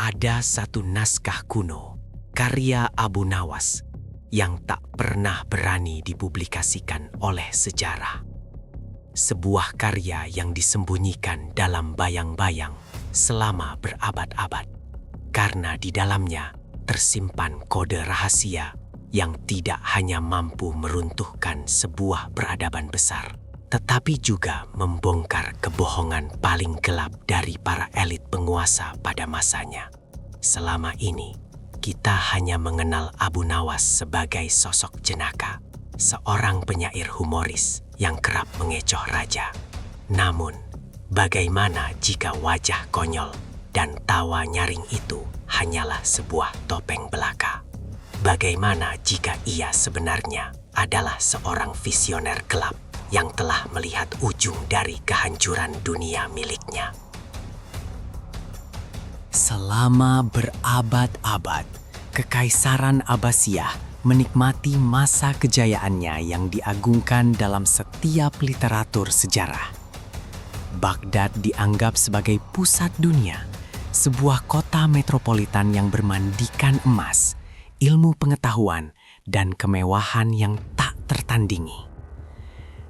Ada satu naskah kuno, karya Abu Nawas, yang tak pernah berani dipublikasikan oleh sejarah. Sebuah karya yang disembunyikan dalam bayang-bayang selama berabad-abad, karena di dalamnya tersimpan kode rahasia yang tidak hanya mampu meruntuhkan sebuah peradaban besar, tetapi juga membongkar kebohongan paling gelap dari para elit penguasa pada masanya. Selama ini, kita hanya mengenal Abu Nawas sebagai sosok jenaka, seorang penyair humoris yang kerap mengecoh raja. Namun, bagaimana jika wajah konyol dan tawa nyaring itu hanyalah sebuah topeng belaka? Bagaimana jika ia sebenarnya adalah seorang visioner gelap yang telah melihat ujung dari kehancuran dunia miliknya? Selama berabad-abad, Kekaisaran Abbasiyah menikmati masa kejayaannya yang diagungkan dalam setiap literatur sejarah. Baghdad dianggap sebagai pusat dunia, sebuah kota metropolitan yang bermandikan emas, ilmu pengetahuan, dan kemewahan yang tak tertandingi.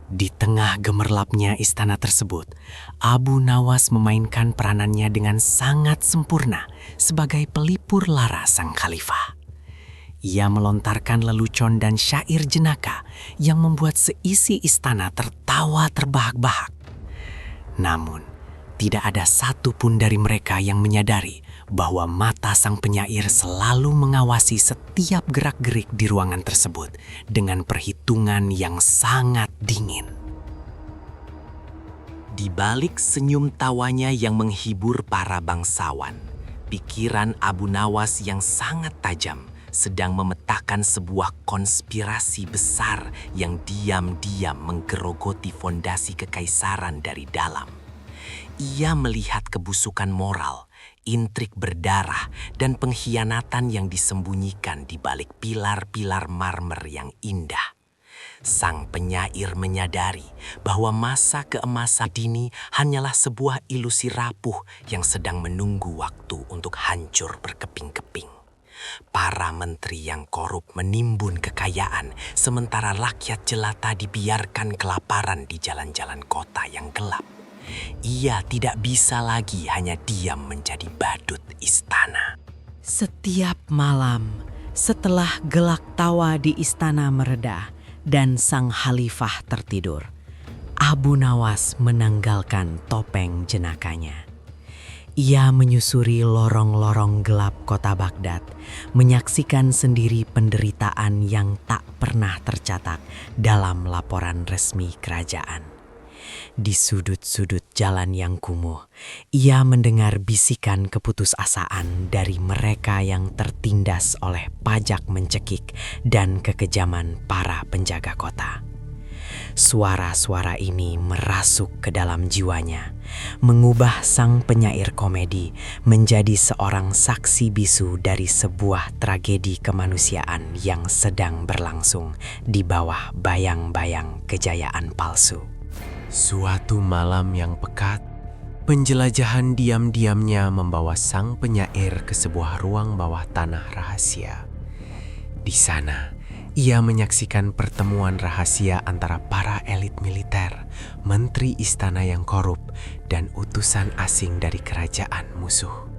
Di tengah gemerlapnya istana tersebut, Abu Nawas memainkan peranannya dengan sangat sempurna sebagai pelipur lara sang khalifah. Ia melontarkan lelucon dan syair jenaka yang membuat seisi istana tertawa terbahak-bahak. Namun, tidak ada satu pun dari mereka yang menyadari bahwa mata sang penyair selalu mengawasi setiap gerak-gerik di ruangan tersebut dengan perhitungan yang sangat dingin. Di balik senyum tawanya yang menghibur para bangsawan, pikiran Abu Nawas yang sangat tajam sedang memetakan sebuah konspirasi besar yang diam-diam menggerogoti fondasi kekaisaran dari dalam. Ia melihat kebusukan moral, intrik berdarah, dan pengkhianatan yang disembunyikan di balik pilar-pilar marmer yang indah. Sang penyair menyadari bahwa masa keemasan dini hanyalah sebuah ilusi rapuh yang sedang menunggu waktu untuk hancur berkeping-keping. Para menteri yang korup menimbun kekayaan, sementara rakyat jelata dibiarkan kelaparan di jalan-jalan kota yang gelap. Ia tidak bisa lagi hanya diam menjadi badut istana. Setiap malam, setelah gelak tawa di istana mereda dan sang khalifah tertidur, Abu Nawas menanggalkan topeng jenakanya. Ia menyusuri lorong-lorong gelap kota Baghdad, menyaksikan sendiri penderitaan yang tak pernah tercatat dalam laporan resmi kerajaan. Di sudut-sudut jalan yang kumuh, ia mendengar bisikan keputusasaan dari mereka yang tertindas oleh pajak mencekik dan kekejaman para penjaga kota. Suara-suara ini merasuk ke dalam jiwanya, mengubah sang penyair komedi menjadi seorang saksi bisu dari sebuah tragedi kemanusiaan yang sedang berlangsung di bawah bayang-bayang kejayaan palsu. Suatu malam yang pekat, penjelajahan diam-diamnya membawa sang penyair ke sebuah ruang bawah tanah rahasia. Di sana, ia menyaksikan pertemuan rahasia antara para elit militer, menteri istana yang korup, dan utusan asing dari kerajaan musuh.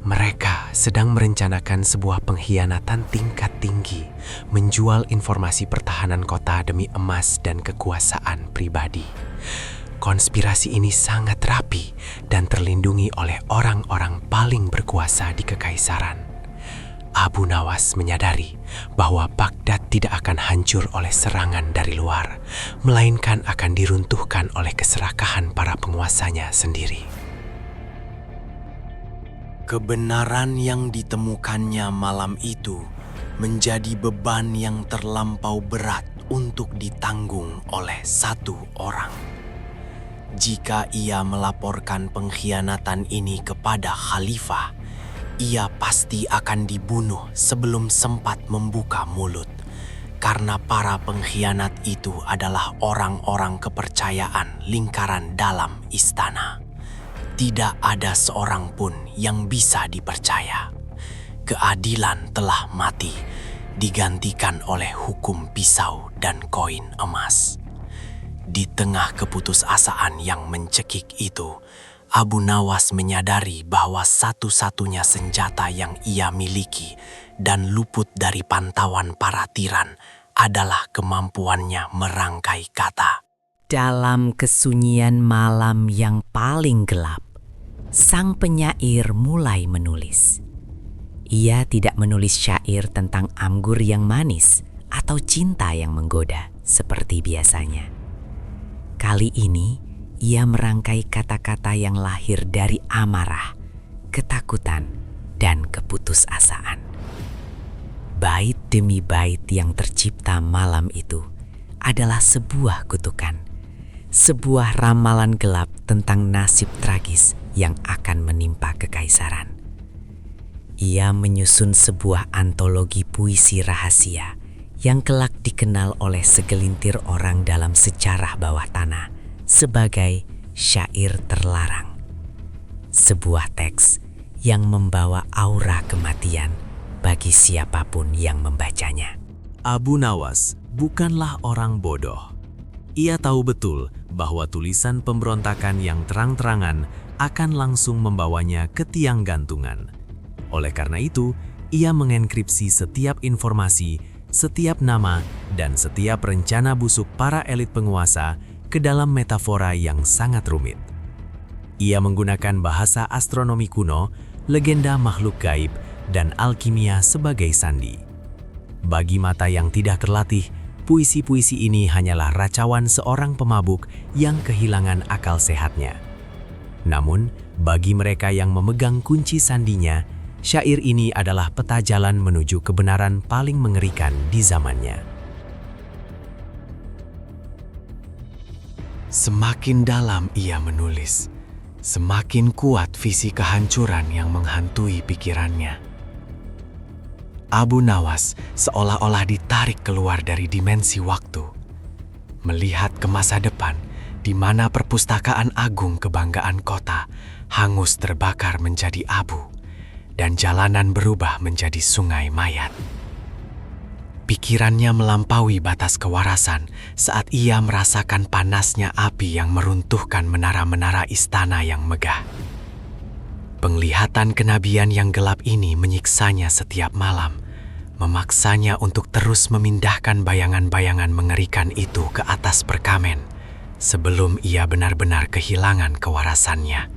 Mereka sedang merencanakan sebuah pengkhianatan tingkat tinggi, menjual informasi pertahanan kota demi emas dan kekuasaan pribadi. Konspirasi ini sangat rapi dan terlindungi oleh orang-orang paling berkuasa di kekaisaran. Abu Nawas menyadari bahwa Baghdad tidak akan hancur oleh serangan dari luar, melainkan akan diruntuhkan oleh keserakahan para penguasanya sendiri. Kebenaran yang ditemukannya malam itu menjadi beban yang terlampau berat untuk ditanggung oleh satu orang. Jika ia melaporkan pengkhianatan ini kepada khalifah, ia pasti akan dibunuh sebelum sempat membuka mulut, karena para pengkhianat itu adalah orang-orang kepercayaan lingkaran dalam istana. tidak ada seorang pun yang bisa dipercaya. Keadilan telah mati, digantikan oleh hukum pisau dan koin emas. Di tengah keputusasaan yang mencekik itu, Abu Nawas menyadari bahwa satu-satunya senjata yang ia miliki dan luput dari pantauan para tiran adalah kemampuannya merangkai kata. Dalam kesunyian malam yang paling gelap, sang penyair mulai menulis. Ia tidak menulis syair tentang anggur yang manis atau cinta yang menggoda seperti biasanya. Kali ini, ia merangkai kata-kata yang lahir dari amarah, ketakutan, dan keputusasaan. Bait demi bait yang tercipta malam itu adalah sebuah kutukan, sebuah ramalan gelap tentang nasib tragis yang akan menimpa kekaisaran. Ia menyusun sebuah antologi puisi rahasia yang kelak dikenal oleh segelintir orang dalam sejarah bawah tanah sebagai syair terlarang. Sebuah teks yang membawa aura kematian bagi siapapun yang membacanya. Abu Nawas bukanlah orang bodoh. Ia tahu betul bahwa tulisan pemberontakan yang terang-terangan akan langsung membawanya ke tiang gantungan. Oleh karena itu, ia mengenkripsi setiap informasi, setiap nama, dan setiap rencana busuk para elit penguasa ke dalam metafora yang sangat rumit. Ia menggunakan bahasa astronomi kuno, legenda makhluk gaib, dan alkimia sebagai sandi. Bagi mata yang tidak terlatih, puisi-puisi ini hanyalah racauan seorang pemabuk yang kehilangan akal sehatnya. Namun, bagi mereka yang memegang kunci sandinya, syair ini adalah peta jalan menuju kebenaran paling mengerikan di zamannya. Semakin dalam ia menulis, semakin kuat visi kehancuran yang menghantui pikirannya. Abu Nawas seolah-olah ditarik keluar dari dimensi waktu, melihat ke masa depan di mana perpustakaan agung kebanggaan kota hangus terbakar menjadi abu dan jalanan berubah menjadi sungai mayat. Pikirannya melampaui batas kewarasan saat ia merasakan panasnya api yang meruntuhkan menara-menara istana yang megah. Penglihatan kenabian yang gelap ini menyiksanya setiap malam, memaksanya untuk terus memindahkan bayangan-bayangan mengerikan itu ke atas perkamen sebelum ia benar-benar kehilangan kewarasannya.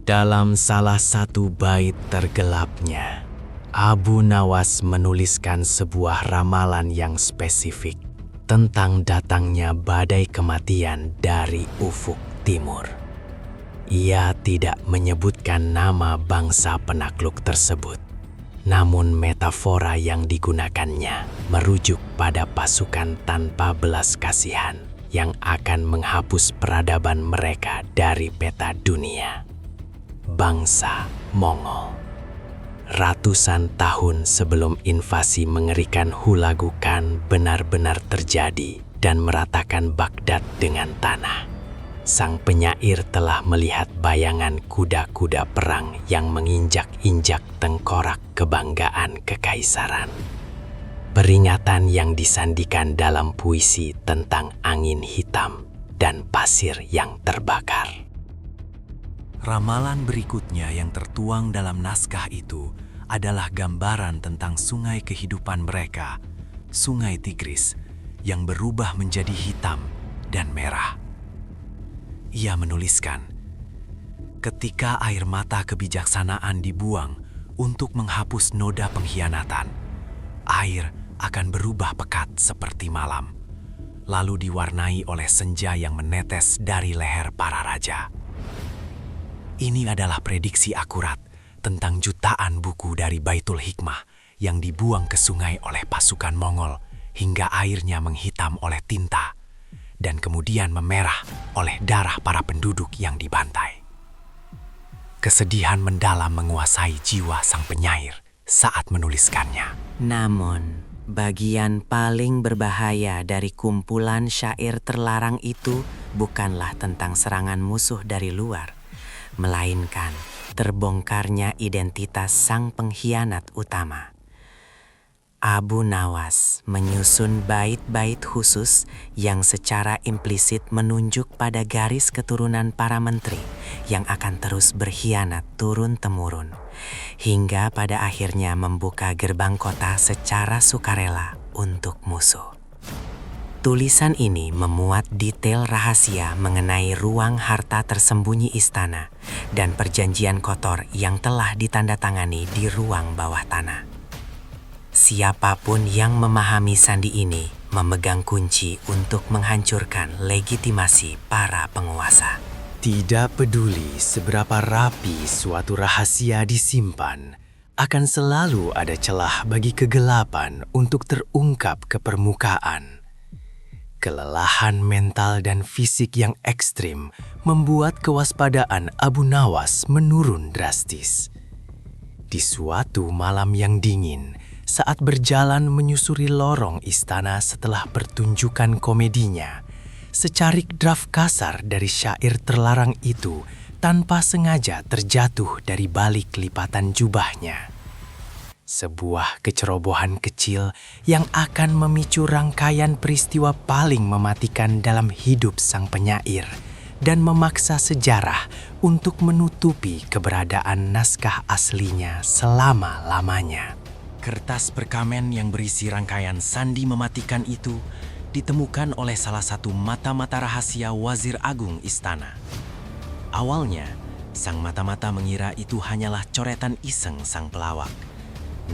Dalam salah satu bait tergelapnya, Abu Nawas menuliskan sebuah ramalan yang spesifik tentang datangnya badai kematian dari ufuk timur. Ia tidak menyebutkan nama bangsa penakluk tersebut, namun metafora yang digunakannya merujuk pada pasukan tanpa belas kasihan yang akan menghapus peradaban mereka dari peta dunia. Bangsa Mongol. Ratusan tahun sebelum invasi mengerikan Hulagu Khan benar-benar terjadi dan meratakan Baghdad dengan tanah, sang penyair telah melihat bayangan kuda-kuda perang yang menginjak-injak tengkorak kebanggaan kekaisaran. Peringatan yang disandikan dalam puisi tentang angin hitam dan pasir yang terbakar. Ramalan berikutnya yang tertuang dalam naskah itu adalah gambaran tentang sungai kehidupan mereka, Sungai Tigris, yang berubah menjadi hitam dan merah. Ia menuliskan, ketika air mata kebijaksanaan dibuang untuk menghapus noda pengkhianatan, air akan berubah pekat seperti malam, lalu diwarnai oleh senja yang menetes dari leher para raja. Ini adalah prediksi akurat tentang jutaan buku dari Baitul Hikmah yang dibuang ke sungai oleh pasukan Mongol hingga airnya menghitam oleh tinta dan kemudian memerah oleh darah para penduduk yang dibantai. Kesedihan mendalam menguasai jiwa sang penyair saat menuliskannya. Namun, Bagian paling berbahaya dari kumpulan syair terlarang itu bukanlah tentang serangan musuh dari luar, melainkan terbongkarnya identitas sang pengkhianat utama. Abu Nawas menyusun bait-bait khusus yang secara implisit menunjuk pada garis keturunan para menteri yang akan terus berkhianat turun-temurun, hingga pada akhirnya membuka gerbang kota secara sukarela untuk musuh. Tulisan ini memuat detail rahasia mengenai ruang harta tersembunyi istana dan perjanjian kotor yang telah ditandatangani di ruang bawah tanah. Siapapun yang memahami sandi ini memegang kunci untuk menghancurkan legitimasi para penguasa. Tidak peduli seberapa rapi suatu rahasia disimpan, akan selalu ada celah bagi kegelapan untuk terungkap ke permukaan. Kelelahan mental dan fisik yang ekstrim membuat kewaspadaan Abu Nawas menurun drastis. Di suatu malam yang dingin, saat berjalan menyusuri lorong istana setelah pertunjukan komedinya, secarik draft kasar dari syair terlarang itu tanpa sengaja terjatuh dari balik lipatan jubahnya. Sebuah kecerobohan kecil yang akan memicu rangkaian peristiwa paling mematikan dalam hidup sang penyair dan memaksa sejarah untuk menutupi keberadaan naskah aslinya selama-lamanya. Kertas perkamen yang berisi rangkaian sandi mematikan itu ditemukan oleh salah satu mata-mata rahasia Wazir Agung Istana. Awalnya, sang mata-mata mengira itu hanyalah coretan iseng sang pelawak.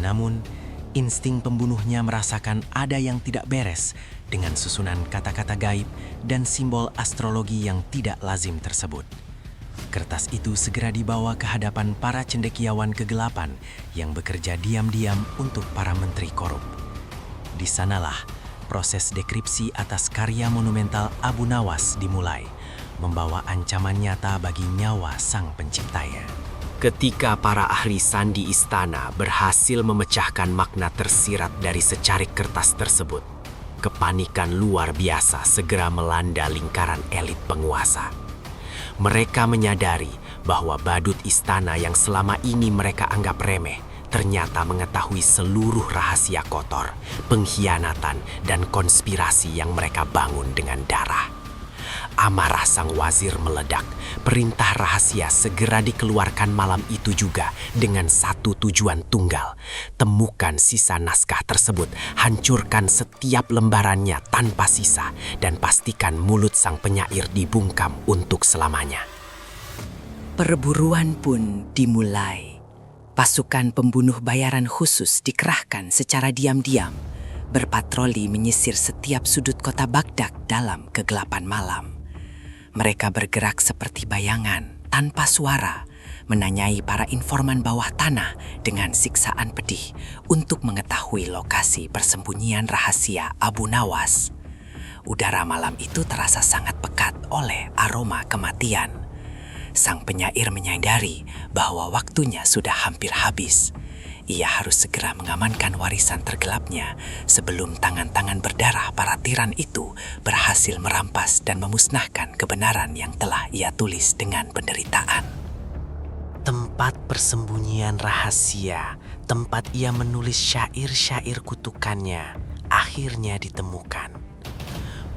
Namun, insting pembunuhnya merasakan ada yang tidak beres dengan susunan kata-kata gaib dan simbol astrologi yang tidak lazim tersebut. Kertas itu segera dibawa ke hadapan para cendekiawan kegelapan yang bekerja diam-diam untuk para menteri korup. Di sanalah proses dekripsi atas karya monumental Abu Nawas dimulai, membawa ancaman nyata bagi nyawa sang penciptanya. Ketika para ahli sandi istana berhasil memecahkan makna tersirat dari secarik kertas tersebut, kepanikan luar biasa segera melanda lingkaran elit penguasa. Mereka menyadari bahwa badut istana yang selama ini mereka anggap remeh ternyata mengetahui seluruh rahasia kotor, pengkhianatan, dan konspirasi yang mereka bangun dengan darah. Amarah sang wazir meledak. Perintah rahasia segera dikeluarkan malam itu juga dengan satu tujuan tunggal. Temukan sisa naskah tersebut, hancurkan setiap lembarannya tanpa sisa, dan pastikan mulut sang penyair dibungkam untuk selamanya. Perburuan pun dimulai. Pasukan pembunuh bayaran khusus dikerahkan secara diam-diam, berpatroli menyisir setiap sudut kota Baghdad dalam kegelapan malam. Mereka bergerak seperti bayangan, tanpa suara, menanyai para informan bawah tanah dengan siksaan pedih untuk mengetahui lokasi persembunyian rahasia Abu Nawas. Udara malam itu terasa sangat pekat oleh aroma kematian. Sang penyair menyadari bahwa waktunya sudah hampir habis. Ia harus segera mengamankan warisan tergelapnya sebelum tangan-tangan berdarah para tiran itu berhasil merampas dan memusnahkan kebenaran yang telah ia tulis dengan penderitaan. Tempat persembunyian rahasia, tempat ia menulis syair-syair kutukannya, akhirnya ditemukan.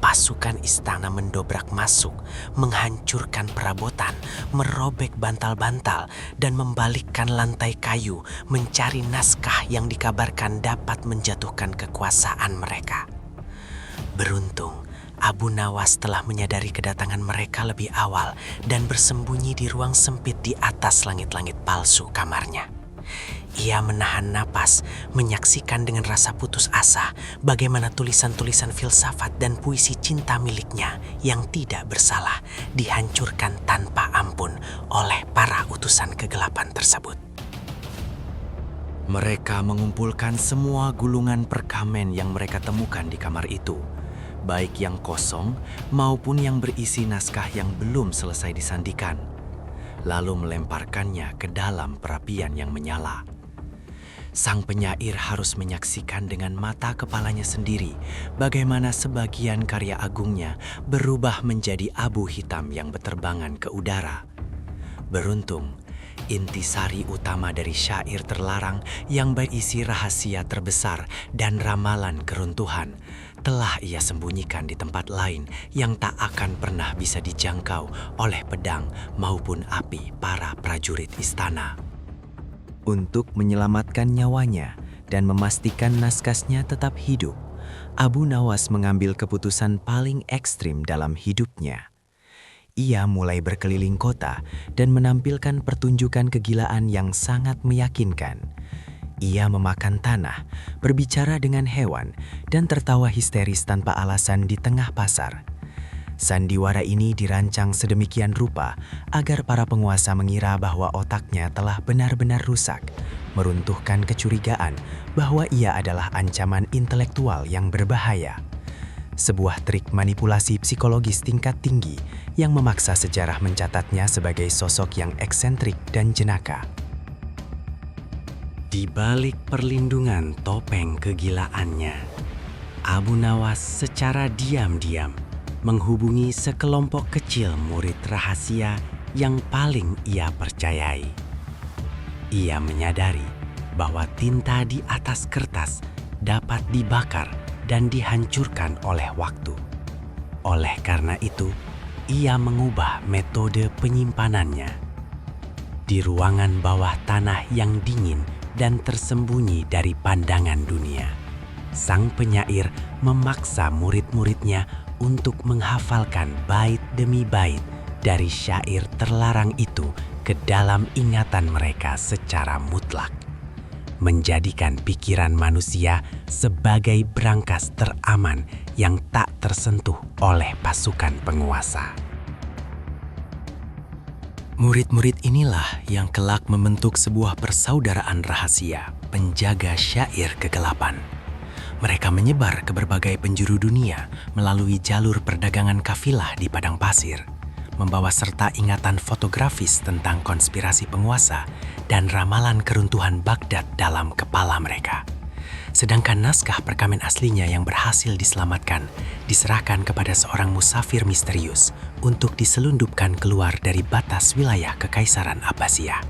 Pasukan istana mendobrak masuk, menghancurkan perabotan, merobek bantal-bantal, dan membalikkan lantai kayu mencari naskah yang dikabarkan dapat menjatuhkan kekuasaan mereka. Beruntung, Abu Nawas telah menyadari kedatangan mereka lebih awal dan bersembunyi di ruang sempit di atas langit-langit palsu kamarnya. Ia menahan napas, menyaksikan dengan rasa putus asa bagaimana tulisan-tulisan filsafat dan puisi cinta miliknya yang tidak bersalah dihancurkan tanpa ampun oleh para utusan kegelapan tersebut. Mereka mengumpulkan semua gulungan perkamen yang mereka temukan di kamar itu, baik yang kosong maupun yang berisi naskah yang belum selesai disandikan, lalu melemparkannya ke dalam perapian yang menyala. Sang penyair harus menyaksikan dengan mata kepalanya sendiri bagaimana sebagian karya agungnya berubah menjadi abu hitam yang berterbangan ke udara. Beruntung, intisari utama dari syair terlarang yang berisi rahasia terbesar dan ramalan keruntuhan telah ia sembunyikan di tempat lain yang tak akan pernah bisa dijangkau oleh pedang maupun api para prajurit istana. Untuk menyelamatkan nyawanya dan memastikan naskahnya tetap hidup, Abu Nawas mengambil keputusan paling ekstrim dalam hidupnya. Ia mulai berkeliling kota dan menampilkan pertunjukan kegilaan yang sangat meyakinkan. Ia memakan tanah, berbicara dengan hewan, dan tertawa histeris tanpa alasan di tengah pasar. Sandiwara ini dirancang sedemikian rupa agar para penguasa mengira bahwa otaknya telah benar-benar rusak, meruntuhkan kecurigaan bahwa ia adalah ancaman intelektual yang berbahaya. Sebuah trik manipulasi psikologis tingkat tinggi yang memaksa sejarah mencatatnya sebagai sosok yang eksentrik dan jenaka. Di balik perlindungan topeng kegilaannya, Abu Nawas secara diam-diam menghubungi sekelompok kecil murid rahasia yang paling ia percayai. Ia menyadari bahwa tinta di atas kertas dapat dibakar dan dihancurkan oleh waktu. Oleh karena itu, ia mengubah metode penyimpanannya. Di ruangan bawah tanah yang dingin dan tersembunyi dari pandangan dunia, sang penyair memaksa murid-muridnya untuk menghafalkan bait demi bait dari syair terlarang itu ke dalam ingatan mereka secara mutlak, menjadikan pikiran manusia sebagai brankas teraman yang tak tersentuh oleh pasukan penguasa. Murid-murid inilah yang kelak membentuk sebuah persaudaraan rahasia penjaga syair kegelapan. Mereka menyebar ke berbagai penjuru dunia melalui jalur perdagangan kafilah di padang pasir, membawa serta ingatan fotografis tentang konspirasi penguasa dan ramalan keruntuhan Baghdad dalam kepala mereka. Sedangkan naskah perkamen aslinya yang berhasil diselamatkan diserahkan kepada seorang musafir misterius untuk diselundupkan keluar dari batas wilayah Kekaisaran Abbasiyah.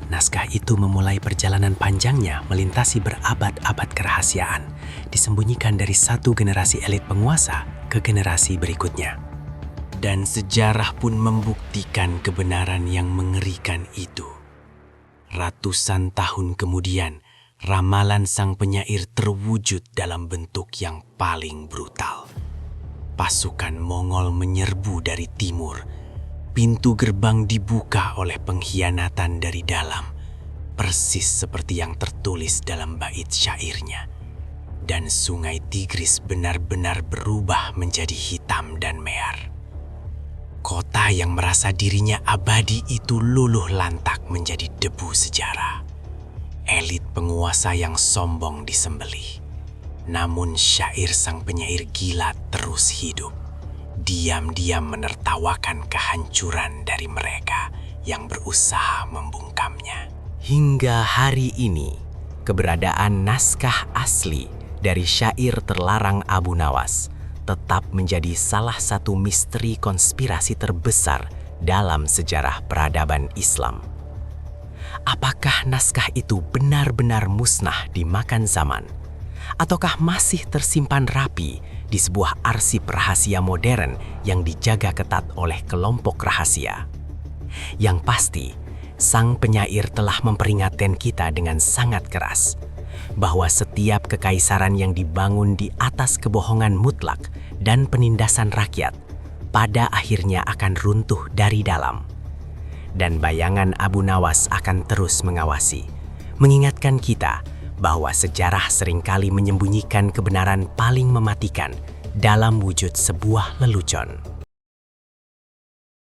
Naskah itu memulai perjalanan panjangnya melintasi berabad-abad kerahasiaan, disembunyikan dari satu generasi elit penguasa ke generasi berikutnya. Dan sejarah pun membuktikan kebenaran yang mengerikan itu. Ratusan tahun kemudian, ramalan sang penyair terwujud dalam bentuk yang paling brutal. Pasukan Mongol menyerbu dari timur. Pintu gerbang dibuka oleh pengkhianatan dari dalam, persis seperti yang tertulis dalam bait syairnya. Dan sungai Tigris benar-benar berubah menjadi hitam dan mehar. Kota yang merasa dirinya abadi itu luluh lantak menjadi debu sejarah. Elit penguasa yang sombong disembelih. Namun syair sang penyair gila terus hidup. Diam-diam menertawakan kehancuran dari mereka yang berusaha membungkamnya. Hingga hari ini, keberadaan naskah asli dari syair terlarang Abu Nawas tetap menjadi salah satu misteri konspirasi terbesar dalam sejarah peradaban Islam. Apakah naskah itu benar-benar musnah dimakan zaman? Ataukah masih tersimpan rapi di sebuah arsip rahasia modern yang dijaga ketat oleh kelompok rahasia? Yang pasti, sang penyair telah memperingatkan kita dengan sangat keras bahwa setiap kekaisaran yang dibangun di atas kebohongan mutlak dan penindasan rakyat pada akhirnya akan runtuh dari dalam. Dan bayangan Abu Nawas akan terus mengawasi, mengingatkan kita bahwa sejarah seringkali menyembunyikan kebenaran paling mematikan dalam wujud sebuah lelucon.